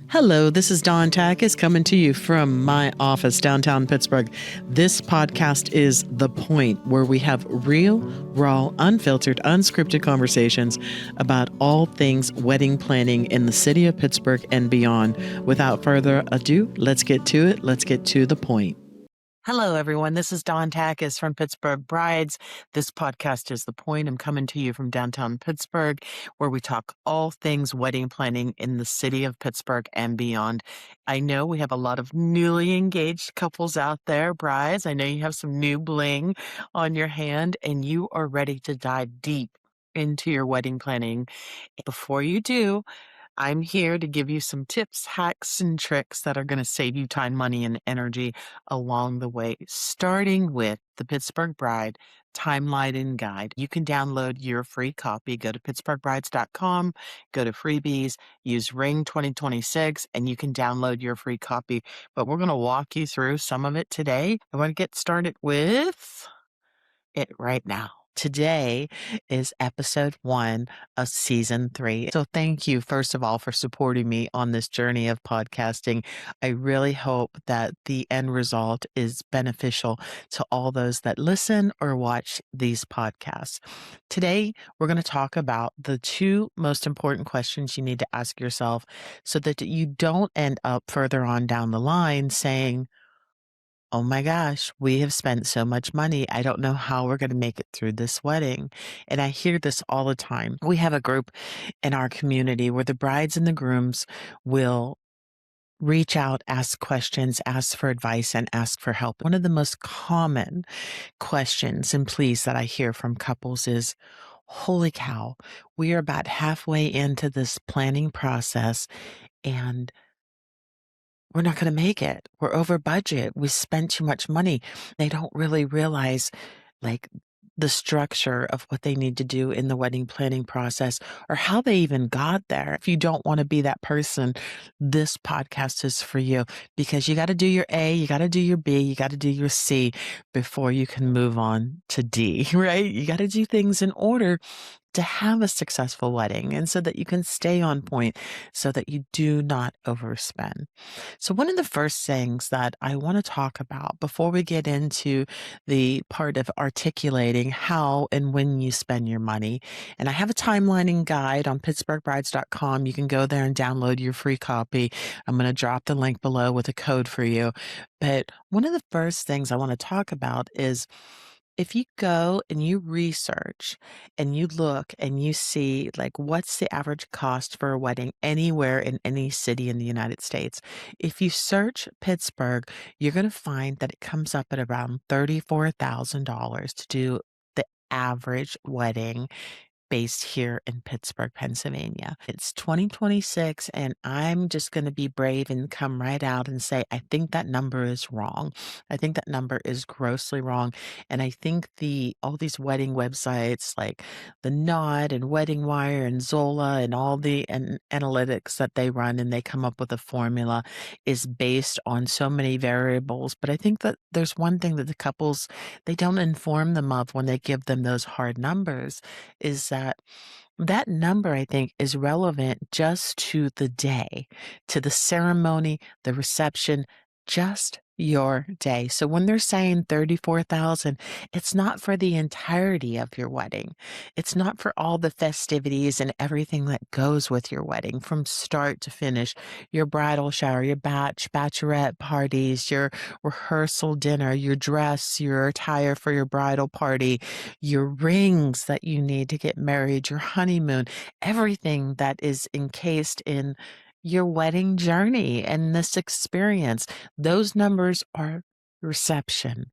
Hello, this is Dawn Takacs coming to you from my office downtown Pittsburgh. This podcast is The Point, where we have real, raw, unfiltered, unscripted conversations about all things wedding planning in the city of Pittsburgh and beyond. Without further ado, let's get to it. Let's get to the point. Hello, everyone. This is Dawn Takacs from Pittsburgh Brides. This podcast is The Point. I'm coming to you from downtown Pittsburgh, where we talk all things wedding planning in the city of Pittsburgh and beyond. I know we have a lot of newly engaged couples out there, brides. I know you have some new bling on your hand, and you are ready to dive deep into your wedding planning. Before you do, I'm here to give you some tips, hacks, and tricks that are going to save you time, money, and energy along the way, starting with the Pittsburgh Bride Timeline and Guide. You can download your free copy. Go to pittsburghbrides.com, go to freebies, use Ring 2026, and you can download your free copy. But we're going to walk you through some of it today. I want to get started with it right now. Today is episode 1 of season 3. So thank you, first of all, for supporting me on this journey of podcasting. I really hope that the end result is beneficial to all those that listen or watch these podcasts. Today, we're going to talk about the 2 most important questions you need to ask yourself so that you don't end up further on down the line saying, oh my gosh, we have spent so much money. I don't know how we're going to make it through this wedding. And I hear this all the time. We have a group in our community where the brides and the grooms will reach out, ask questions, ask for advice, and ask for help. One of the most common questions and pleas that I hear from couples is, holy cow, we are about halfway into this planning process and we're not going to make it. We're over budget. We spent too much money. They don't really realize like the structure of what they need to do in the wedding planning process or how they even got there. If you don't want to be that person, this podcast is for you because you got to do your A, you got to do your B, you got to do your C before you can move on to D, right? You got to do things in order to have a successful wedding and so that you can stay on point so that you do not overspend. So one of the first things that I want to talk about before we get into the part of articulating how and when you spend your money, and I have a timelining guide on pittsburghbrides.com. You can go there and download your free copy. I'm going to drop the link below with a code for you. But one of the first things I want to talk about is if you go and you research and you look and you see like what's the average cost for a wedding anywhere in any city in the United States, if you search Pittsburgh, you're going to find that it comes up at around $34,000 to do the average wedding based here in Pittsburgh, Pennsylvania. It's 2026, and I'm just going to be brave and come right out and say, I think that number is wrong. I think that number is grossly wrong. And I think all these wedding websites like the Knot and Wedding Wire and Zola and all the analytics that they run and they come up with a formula is based on so many variables. But I think that there's one thing that the couples, they don't inform them of when they give them those hard numbers is that number, I think, is relevant just to the day, to the ceremony, the reception, just your day. So when they're saying 34,000, it's not for the entirety of your wedding. It's not for all the festivities and everything that goes with your wedding from start to finish. Your bridal shower, your bachelorette parties, your rehearsal dinner, your dress, your attire for your bridal party, your rings that you need to get married, your honeymoon, everything that is encased in your wedding journey and this experience. Those numbers are reception,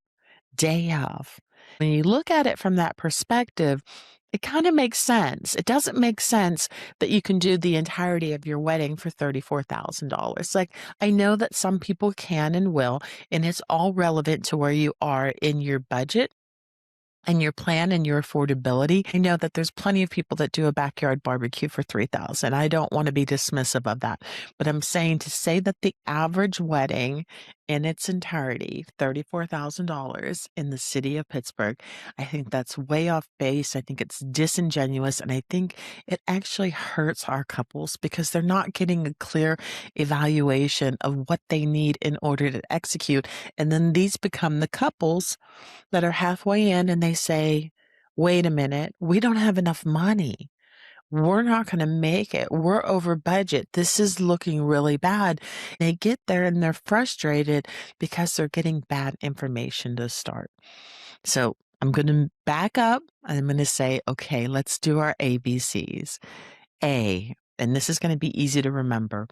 day of. When you look at it from that perspective, it kind of makes sense. It doesn't make sense that you can do the entirety of your wedding for $34,000. Like, I know that some people can and will, and it's all relevant to where you are in your budget and your plan and your affordability. I know that there's plenty of people that do a backyard barbecue for $3,000. I don't want to be dismissive of that, but I'm saying to say that the average wedding in its entirety, $34,000 in the city of Pittsburgh. I think that's way off base. I think it's disingenuous. And I think it actually hurts our couples because they're not getting a clear evaluation of what they need in order to execute. And then these become the couples that are halfway in and they say, wait a minute, we don't have enough money. We're not going to make it. We're over budget. This is looking really bad. They get there and they're frustrated because they're getting bad information to start. So I'm going to back up. I'm going to say, okay, let's do our ABCs. A, and this is going to be easy to remember.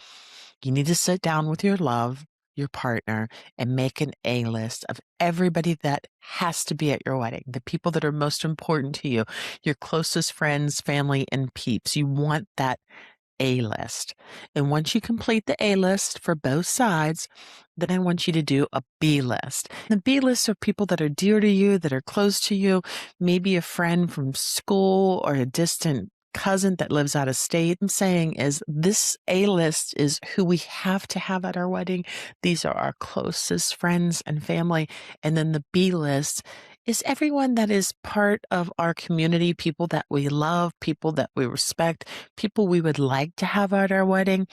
You need to sit down with your love, your partner, and make an A list of everybody that has to be at your wedding, the people that are most important to you, your closest friends, family, and peeps. You want that A list. And once you complete the A list for both sides, then I want you to do a B list. The B list are people that are dear to you, that are close to you, maybe a friend from school or a distant cousin that lives out of state. I'm saying is this A list is who we have to have at our wedding. These are our closest friends and family. And then the B list is everyone that is part of our community, people that we love, people that we respect, people we would like to have at our wedding,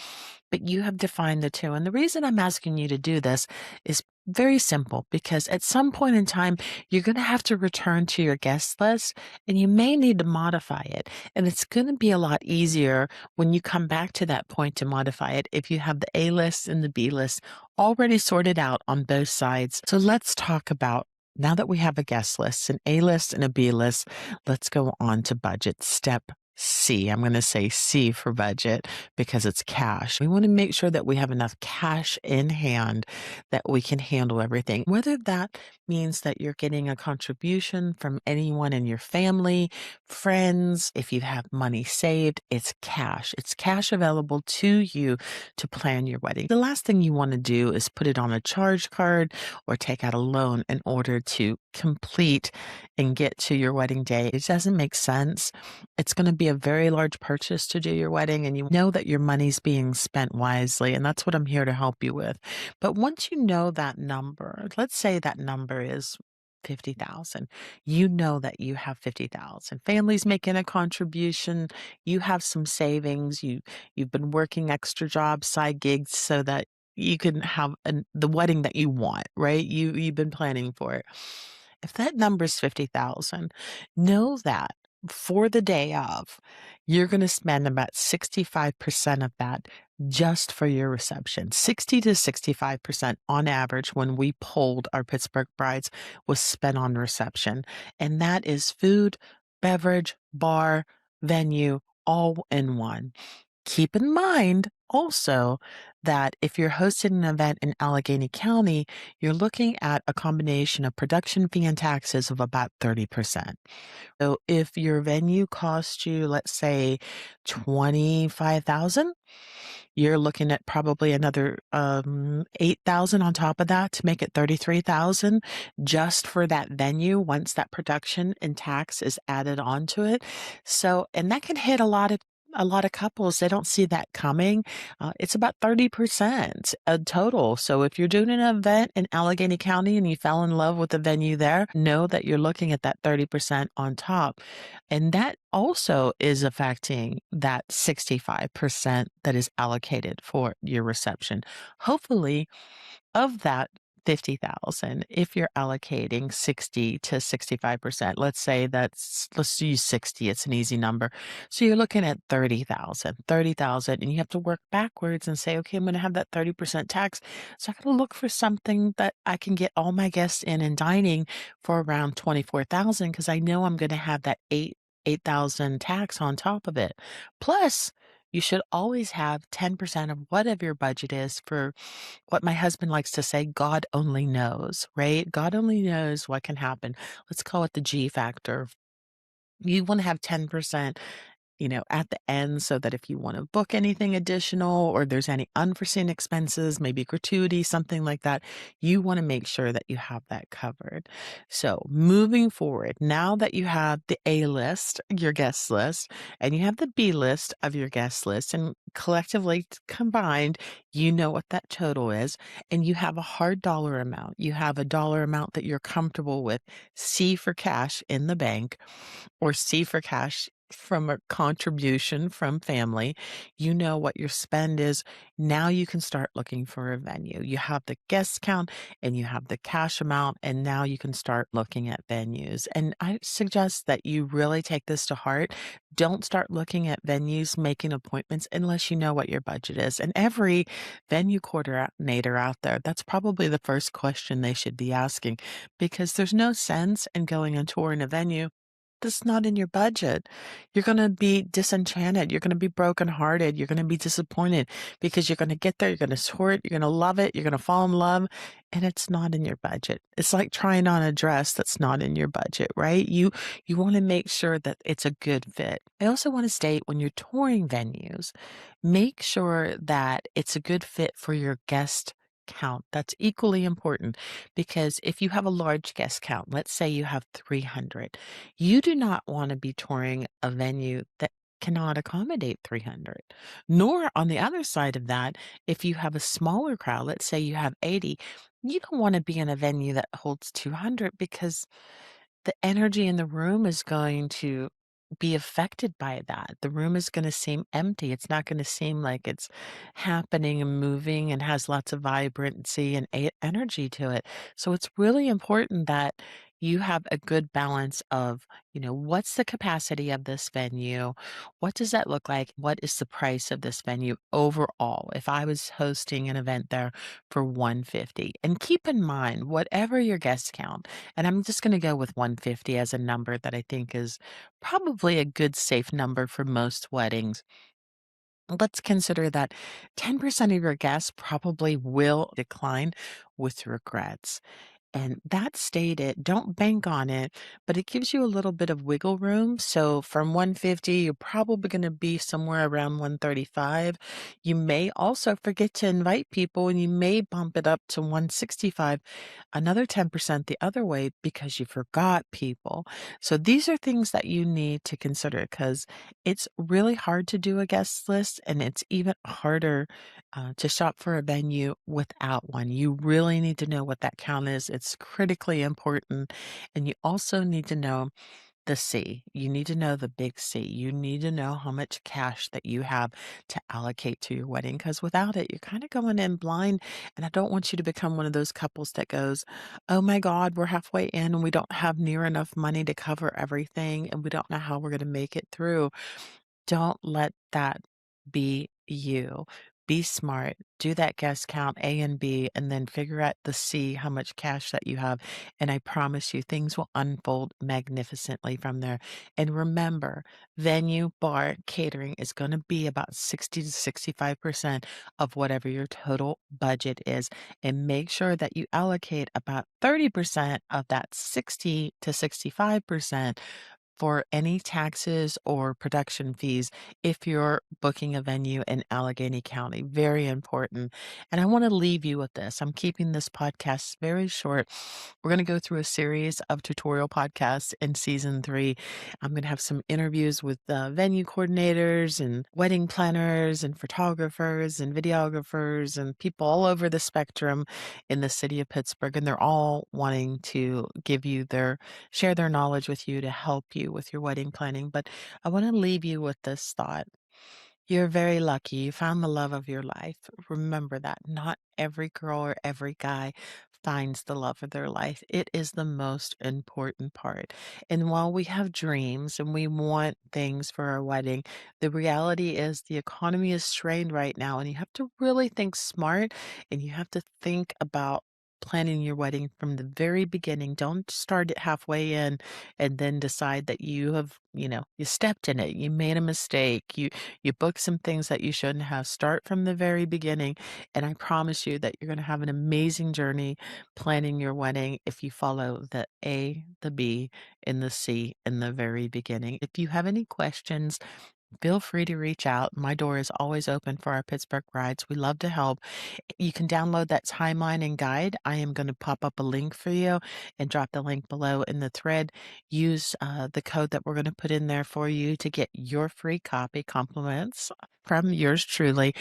but you have defined the two. And the reason I'm asking you to do this is very simple because at some point in time, you're going to have to return to your guest list and you may need to modify it. And it's going to be a lot easier when you come back to that point to modify it if you have the A list and the B list already sorted out on both sides. So let's talk about now that we have a guest list, an A list and a B list, let's go on to budget. Step C. I'm going to say C for budget because it's cash. We want to make sure that we have enough cash in hand that we can handle everything. Whether that means that you're getting a contribution from anyone in your family, friends, if you have money saved, it's cash. It's cash available to you to plan your wedding. The last thing you want to do is put it on a charge card or take out a loan in order to complete and get to your wedding day. It doesn't make sense. It's going to be a very large purchase to do your wedding, and you know that your money's being spent wisely, and that's what I'm here to help you with. But once you know that number, let's say that number is 50,000. You know that you have 50,000. Family's making a contribution. You have some savings. You've been working extra jobs, side gigs so that you can have the wedding that you want, right? You've been planning for it. If that number is 50,000, know that for the day of, you're going to spend about 65% of that just for your reception. 60 to 65% on average when we polled our Pittsburgh brides was spent on reception. And that is food, beverage, bar, venue, all in one. Keep in mind also that if you're hosting an event in Allegheny County, you're looking at a combination of production fee and taxes of about 30%. So if your venue costs you, let's say, 25,000, you're looking at probably another 8,000 on top of that to make it 33,000 just for that venue once that production and tax is added onto it. So, and that can hit a lot of couples. They don't see that coming. It's about 30% total. So if you're doing an event in Allegheny County and you fell in love with the venue there, know that you're looking at that 30% on top. And that also is affecting that 65% that is allocated for your reception. Hopefully, of that 50,000, if you're allocating 60 to 65%, let's use 60, it's an easy number. So you're looking at 30,000, and you have to work backwards and say, okay, I'm going to have that 30% tax. So I got to look for something that I can get all my guests in and dining for around 24,000 because I know I'm going to have that 8,000 tax on top of it. Plus, you should always have 10% of whatever your budget is for what my husband likes to say, God only knows, right? God only knows what can happen. Let's call it the G factor. You want to have 10% at the end so that if you want to book anything additional or there's any unforeseen expenses, maybe gratuity, something like that, you want to make sure that you have that covered. So moving forward, now that you have the A list, your guest list, and you have the B list of your guest list, and collectively combined, you know what that total is, and you have a hard dollar amount. You have a dollar amount that you're comfortable with. C for cash in the bank or C for cash from a contribution from family. You know what your spend is. Now you can start looking for a venue. You have the guest count and you have the cash amount, and now you can start looking at venues. And I suggest that you really take this to heart. Don't start looking at venues, making appointments unless you know what your budget is. And every venue coordinator out there, that's probably the first question they should be asking, because there's no sense in going and touring a venue that's not in your budget. You're going to be disenchanted. You're going to be brokenhearted. You're going to be disappointed because you're going to get there. You're going to tour it. You're going to love it. You're going to fall in love, and it's not in your budget. It's like trying on a dress that's not in your budget, right? You want to make sure that it's a good fit. I also want to state, when you're touring venues, make sure that it's a good fit for your guest count. That's equally important, because if you have a large guest count, let's say you have 300, you do not want to be touring a venue that cannot accommodate 300. Nor on the other side of that, if you have a smaller crowd, let's say you have 80, you don't want to be in a venue that holds 200, because the energy in the room is going to be affected by that. The room is going to seem empty. It's not going to seem like it's happening and moving and has lots of vibrancy and energy to it. So it's really important that you have a good balance of, what's the capacity of this venue? What does that look like? What is the price of this venue overall? If I was hosting an event there for 150, and keep in mind, whatever your guest count, and I'm just going to go with 150 as a number that I think is probably a good safe number for most weddings. Let's consider that 10% of your guests probably will decline with regrets. And that stated, don't bank on it, but it gives you a little bit of wiggle room. So from 150, you're probably going to be somewhere around 135. You may also forget to invite people, and you may bump it up to 165, another 10% the other way because you forgot people. So these are things that you need to consider, because it's really hard to do a guest list, and it's even harder to shop for a venue without one. You really need to know what that count is. It's critically important. And you also need to know the C. You need to know the big C. You need to know how much cash that you have to allocate to your wedding, because without it, you're kind of going in blind. And I don't want you to become one of those couples that goes, oh my God, we're halfway in and we don't have near enough money to cover everything, and we don't know how we're going to make it through. Don't let that be you. Be smart. Do that guest count A and B, and then figure out the C, how much cash that you have. And I promise you, things will unfold magnificently from there. And remember, venue, bar, catering is going to be about 60 to 65% of whatever your total budget is. And make sure that you allocate about 30% of that 60 to 65% for any taxes or production fees if you're booking a venue in Allegheny County. Very important. And I want to leave you with this. I'm keeping this podcast very short. We're going to go through a series of tutorial podcasts in season 3. I'm going to have some interviews with venue coordinators and wedding planners and photographers and videographers and people all over the spectrum in the city of Pittsburgh. And they're all wanting to share their knowledge with you to help you with your wedding planning. But I want to leave you with this thought. You're very lucky. You found the love of your life. Remember that not every girl or every guy finds the love of their life. It is the most important part. And while we have dreams and we want things for our wedding, the reality is the economy is strained right now, and you have to really think smart, and you have to think about planning your wedding from the very beginning. Don't start it halfway in and then decide that you stepped in it. You made a mistake. You booked some things that you shouldn't have. Start from the very beginning. And I promise you that you're going to have an amazing journey planning your wedding if you follow the A, the B, and the C in the very beginning. If you have any questions, feel free to reach out. My door is always open for our Pittsburgh rides. We love to help. You can download that timeline and guide. I am going to pop up a link for you and drop the link below in the thread. Use the code that we're going to put in there for you to get your free copy compliments from yours truly.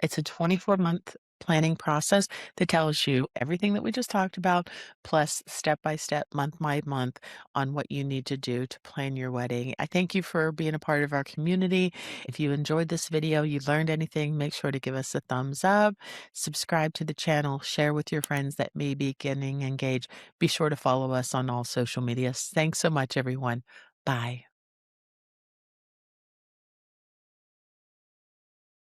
It's a 24-month planning process that tells you everything that we just talked about, plus step by step, month by month, on what you need to do to plan your wedding. I thank you for being a part of our community. If you enjoyed this video, you learned anything, make sure to give us a thumbs up, subscribe to the channel, share with your friends that may be getting engaged. Be sure to follow us on all social medias. Thanks so much, everyone. Bye.